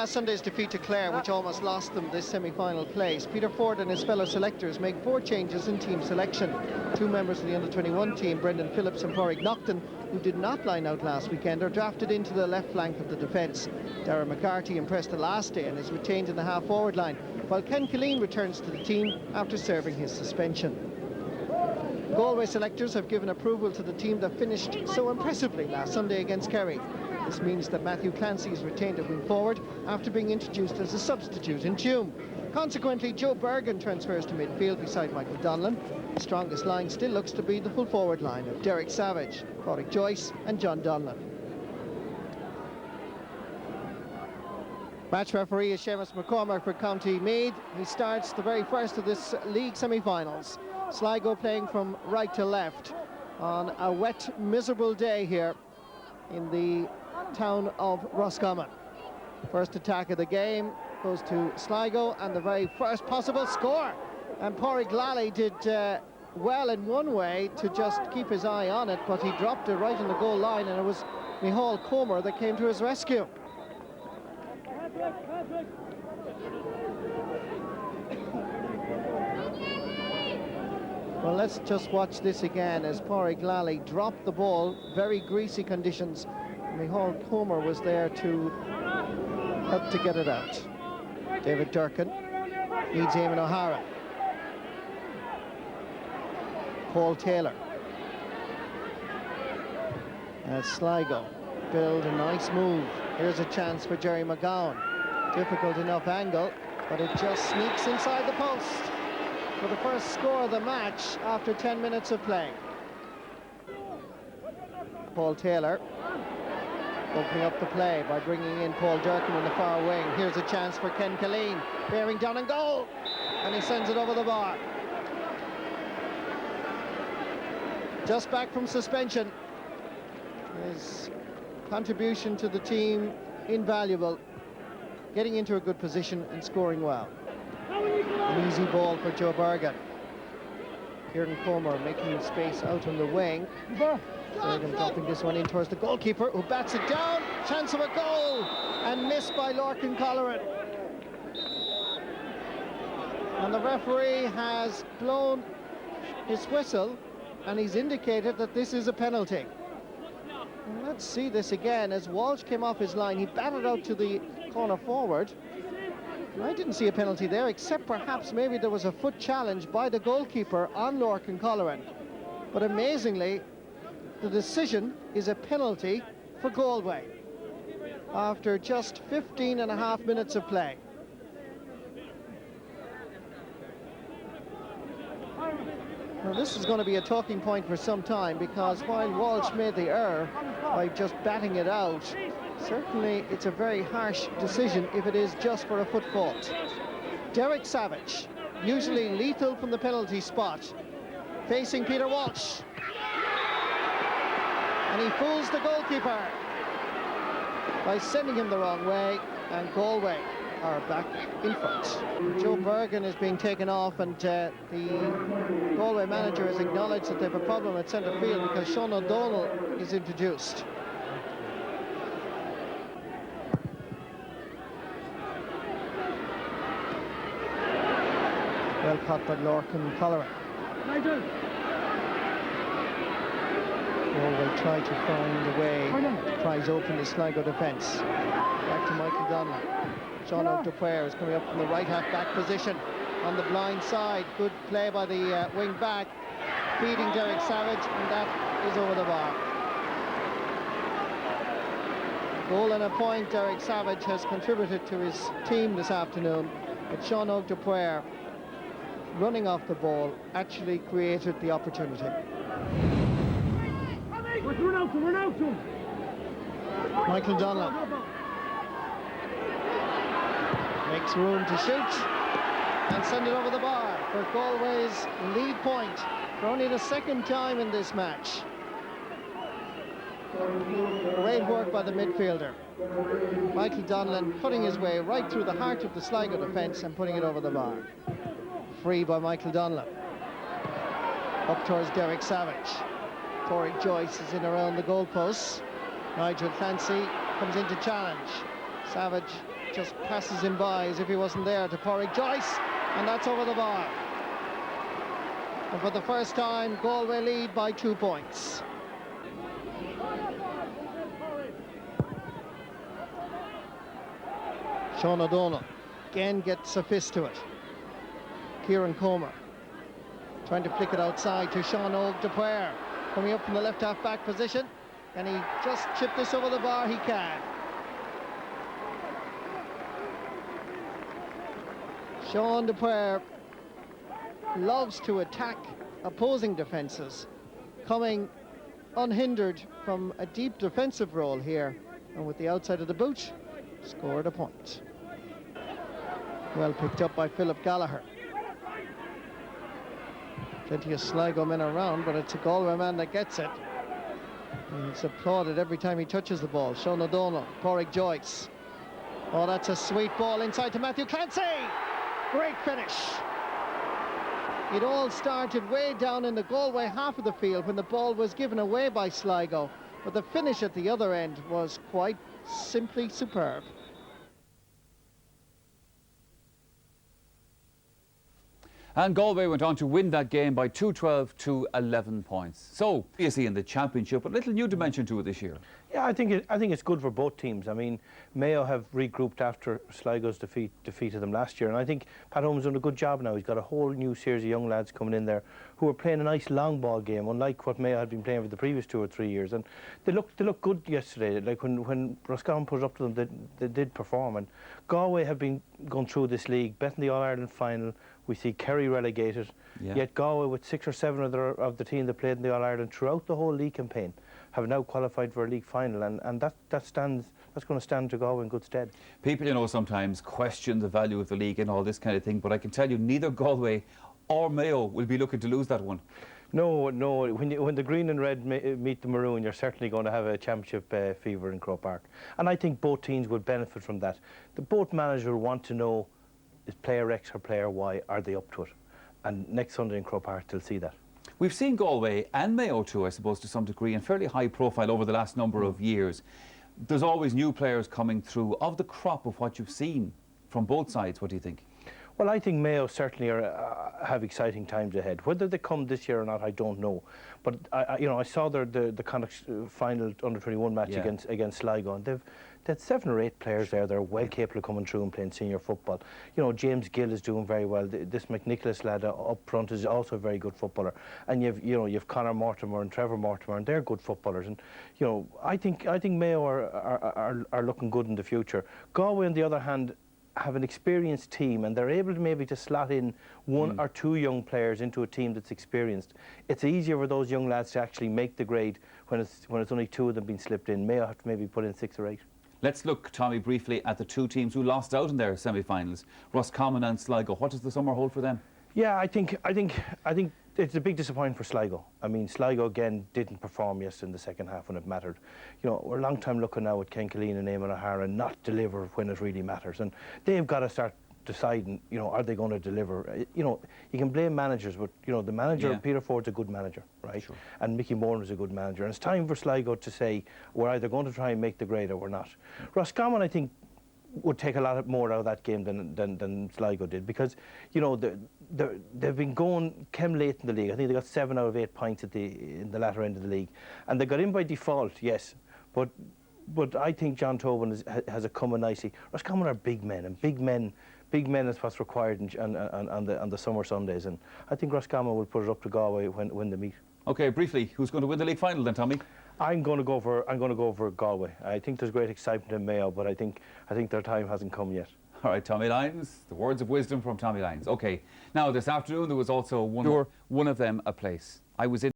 Last Sunday's defeat to Clare, which almost lost them this semi-final place, Peter Ford and his fellow selectors make 4 changes in team selection. 2 members of the under-21 team, Brendan Phillips and Pádraig Naughton, who did not line out last weekend, are drafted into the left flank of the defence. Darragh McCarthy impressed the last day and is retained in the half-forward line, while Ken Killeen returns to the team after serving his suspension. Galway selectors have given approval to the team that finished so impressively last Sunday against Kerry. This means that Matthew Clancy is retained at wing forward after being introduced as a substitute in Tuam. Consequently, Joe Bergen transfers to midfield beside Michael Donlan. The strongest line still looks to be the full forward line of Derek Savage, Pádraig Joyce and John Donlan. Match referee is Seamus McCormack for County Meath. He starts the very first of this league semi-finals. Sligo playing from right to left on a wet, miserable day here in the town of Roscommon. First attack of the game goes to Sligo and the very first possible score. And Pádraig Lally did well in one way to just keep his eye on it, but he dropped it right on the goal line, and it was Micheál Comer that came to his rescue. Well, let's just watch this again as Pádraig Lally dropped the ball. Very greasy conditions. Micheál Comer was there to help to get it out. David Durkin needs Eamon O'Hara. Paul Taylor. As Sligo build a nice move. Here's a chance for Jerry McGowan. Difficult enough angle, but it just sneaks inside the post for the first score of the match after 10 minutes of play. Paul Taylor opening up the play by bringing in Paul Durkin in the far wing. Here's a chance for Ken Killeen, bearing down and goal, and he sends it over the bar. Just back from suspension. His contribution to the team invaluable, getting into a good position and scoring well. An easy ball for Joe Bergen. Kieran Comer making space out on the wing. Bergen dropping this one in towards the goalkeeper, who bats it down. Chance of a goal, and missed by Lorcan Colleran. And the referee has blown his whistle, and he's indicated that this is a penalty. And let's see this again. As Walsh came off his line, he batted out to the corner forward. I didn't see a penalty there, except perhaps maybe there was a foot challenge by the goalkeeper on Lorcan Colleran. But amazingly, the decision is a penalty for Galway after just 15.5 minutes of play. Now this is going to be a talking point for some time, because while Walsh made the error by just batting it out, certainly it's a very harsh decision if it is just for a foot fault. Derek Savage, usually lethal from the penalty spot, facing Peter Walsh. And he fools the goalkeeper by sending him the wrong way, and Galway are back in front. Joe Bergen is being taken off, and the Galway manager has acknowledged that they have a problem at centre field because Sean O'Donnell is introduced. Well caught by Lorcan Colleran. Galway try to find a way to prise open the Sligo defence. Back to Michael Donlan. Sean O'Donnell is coming up from the right half-back position on the blind side. Good play by the wing-back, feeding Derek Savage, and that is over the bar. Goal and a point. Derek Savage has contributed to his team this afternoon, but Sean O'Donnell, running off the ball, actually created the opportunity. Michael Donlan makes room to shoot and send it over the bar for Galway's lead point for only the second time in this match. Great work by the midfielder. Michael Donlan putting his way right through the heart of the Sligo defence and putting it over the bar. Free by Michael Donlan. Up towards Derek Savage. Pádraig Joyce is in around the goalposts. Nigel Clancy comes in to challenge. Savage just passes him by as if he wasn't there to Pádraig Joyce, and that's over the bar. And for the first time, Galway lead by 2 points. Sean O'Donnell again gets a fist to it. Kieran Comer trying to flick it outside to Sean O'Donnell, coming up from the left half back position. Can he just chip this over the bar? He can. Sean O'Donnell loves to attack opposing defences, coming unhindered from a deep defensive role here, and with the outside of the boot, scored a point. Well picked up by Philip Gallagher. Plenty of Sligo men around, but it's a Galway man that gets it. And he's applauded every time he touches the ball. Sean O'Donnell, Pádraig Joyce. Oh, that's a sweet ball inside to Matthew Clancy. Great finish. It all started way down in the Galway half of the field when the ball was given away by Sligo, but the finish at the other end was quite simply superb. And Galway went on to win that game by 212 to 11 points. So, obviously in the championship, but a little new dimension to it this year. Yeah, I think it's good for both teams. I mean, Mayo have regrouped after Sligo's defeated them last year, and I think Pat Holmes done a good job now. He's got a whole new series of young lads coming in there who are playing a nice long ball game, unlike what Mayo had been playing for the previous 2 or 3 years. And they looked good yesterday. Like when Roscommon put it up to them, they did perform. And Galway have been going through this league, betting the All-Ireland final. We see Kerry relegated, yet Galway, with 6 or 7 of the team that played in the All-Ireland throughout the whole league campaign, have now qualified for a league final, and that's going to stand to Galway in good stead. People, you know, sometimes question the value of the league and all this kind of thing, but I can tell you neither Galway or Mayo will be looking to lose that one. No. When the green and red meet the maroon, you're certainly going to have a championship fever in Croke Park, and I think both teams would benefit from that. Both managers will want to know, is player X or player Y, are they up to it? And next Sunday in Croke Park, they'll see that. We've seen Galway and Mayo too, I suppose, to some degree, and fairly high profile over the last number of years. There's always new players coming through. Of the crop of what you've seen from both sides, what do you think? Well, I think Mayo certainly have exciting times ahead. Whether they come this year or not, I don't know. But I saw the Connacht final under-21 match against Sligo, and they had 7 or 8 players there. They're well capable of coming through and playing senior football. You know, James Gill is doing very well. This McNicholas lad up front is also a very good footballer. And you've Conor Mortimer and Trevor Mortimer, and they're good footballers. And you know, I think Mayo are looking good in the future. Galway, on the other hand, have an experienced team, and they're able to maybe to slot in 1 or 2 young players into a team that's experienced. It's easier for those young lads to actually make the grade when it's only 2 of them being slipped in. Mayo have to maybe put in 6 or 8. Let's look, Tommy, briefly at the 2 teams who lost out in their semi-finals, Roscommon and Sligo. What does the summer hold for them? Yeah, I think it's a big disappointment for Sligo. I mean, Sligo again didn't perform yesterday in the second half when it mattered. You know, we're a long time looking now at Ken Killeen and Eamon O'Hara not deliver when it really matters, and they've got to start deciding, you know, are they going to deliver? You know, you can blame managers, but you know, the manager, Peter Ford's a good manager, right? Sure. And Mickey Moran is a good manager, and it's time for Sligo to say we're either going to try and make the grade or we're not. Roscommon, I think, would take a lot more out of that game than Sligo did, because you know they've been came late in the league. I think they got 7 out of 8 points in the latter end of the league, and they got in by default, yes, but I think John Tobin has come in nicely. Roscommon are big men, and big men is what's required on the summer Sundays, and I think Roscommon will put it up to Galway when they meet. Okay, briefly, who's going to win the league final then, Tommy? I'm going to go for Galway. I think there's great excitement in Mayo, but I think their time hasn't come yet. All right, Tommy Lyons, the words of wisdom from Tommy Lyons. Okay, now this afternoon there was also one of them a place. I was in